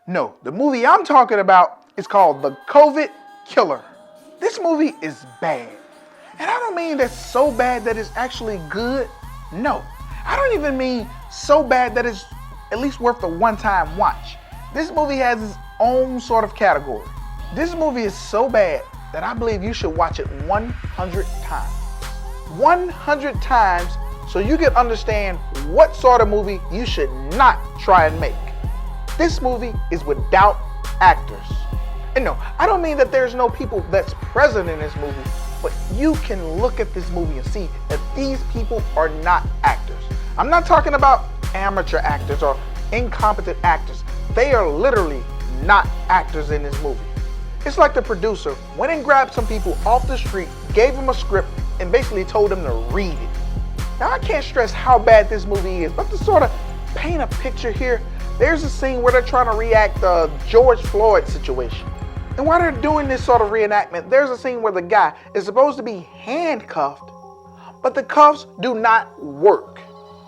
No, the movie I'm talking about is called The COVID Killer. This movie is bad. And I don't mean that's so bad that it's actually good. No, I don't even mean so bad that it's at least worth the one-time watch. This movie has its own sort of category. This movie is so bad that I believe you should watch it 100 times. 100 times so you can understand what sort of movie you should not try and make. This movie is without actors. And no, I don't mean that there's no people that's present in this movie, but you can look at this movie and see that these people are not actors. I'm not talking about amateur actors or incompetent actors. They are literally not actors in this movie. It's like the producer went and grabbed some people off the street, gave them a script, and basically told them to read it. Now, I can't stress how bad this movie is, but to sort of paint a picture here, there's a scene where they're trying to react the George Floyd situation. And while they're doing this sort of reenactment, there's a scene where the guy is supposed to be handcuffed, but the cuffs do not work.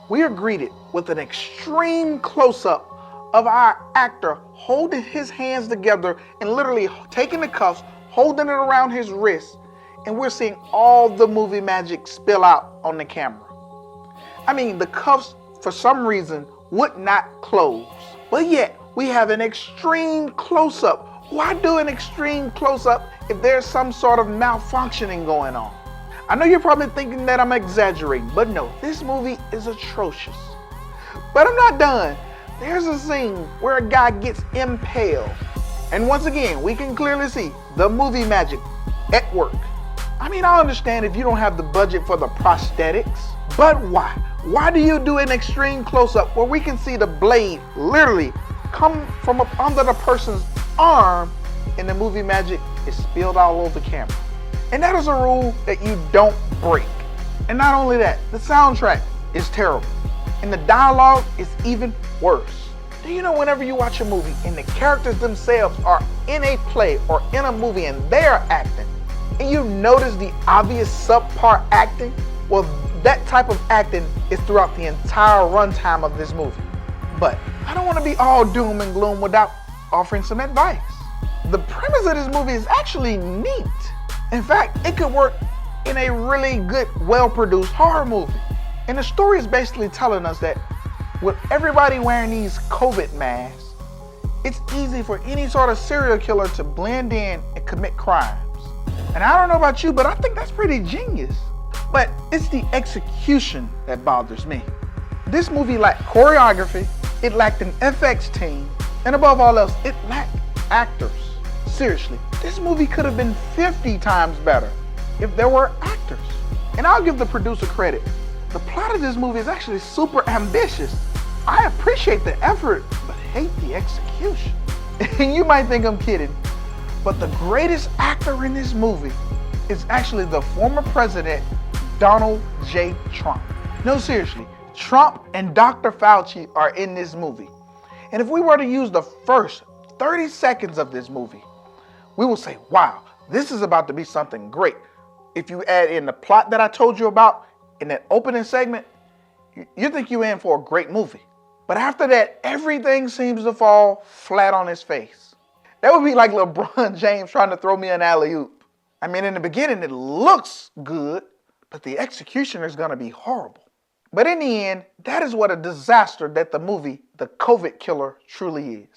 We are greeted with an extreme close-up of our actor holding his hands together and literally taking the cuffs, holding it around his wrist, and we're seeing all the movie magic spill out on the camera. I mean, the cuffs, for some reason, would not close, but yet we have an extreme close-up. Why do an extreme close-up if there's some sort of malfunctioning going on? I know you're probably thinking that I'm exaggerating, but no, this movie is atrocious. But I'm not done. There's a scene where a guy gets impaled. And once again, we can clearly see the movie magic at work. I mean, I understand if you don't have the budget for the prosthetics, but why? Why do you do an extreme close-up where we can see the blade literally come from up under the person's arm and the movie magic is spilled all over camera? And that is a rule that you don't break. And not only that, the soundtrack is terrible. And the dialogue is even worse. Do you know whenever you watch a movie and the characters themselves are in a play or in a movie and they're acting, and you notice the obvious subpar acting? Well, that type of acting is throughout the entire runtime of this movie. But I don't want to be all doom and gloom without offering some advice. The premise of this movie is actually neat. In fact, it could work in a really good, well-produced horror movie. And the story is basically telling us that with everybody wearing these COVID masks, it's easy for any sort of serial killer to blend in and commit crimes. And I don't know about you, but I think that's pretty genius. But it's the execution that bothers me. This movie lacked choreography, it lacked an FX team, and above all else, it lacked actors. Seriously, this movie could have been 50 times better if there were actors. And I'll give the producer credit. The plot of this movie is actually super ambitious. I appreciate the effort, but hate the execution. And you might think I'm kidding, but the greatest actor in this movie is actually the former president, Donald J. Trump. No, seriously, Trump and Dr. Fauci are in this movie. And if we were to use the first 30 seconds of this movie, we will say, wow, this is about to be something great. If you add in the plot that I told you about in that opening segment, you think you're in for a great movie. But after that, everything seems to fall flat on its face. That would be like LeBron James trying to throw me an alley-oop. I mean, in the beginning, it looks good, but the execution is going to be horrible. But in the end, that is what a disaster that the movie, The COVID Killer, truly is.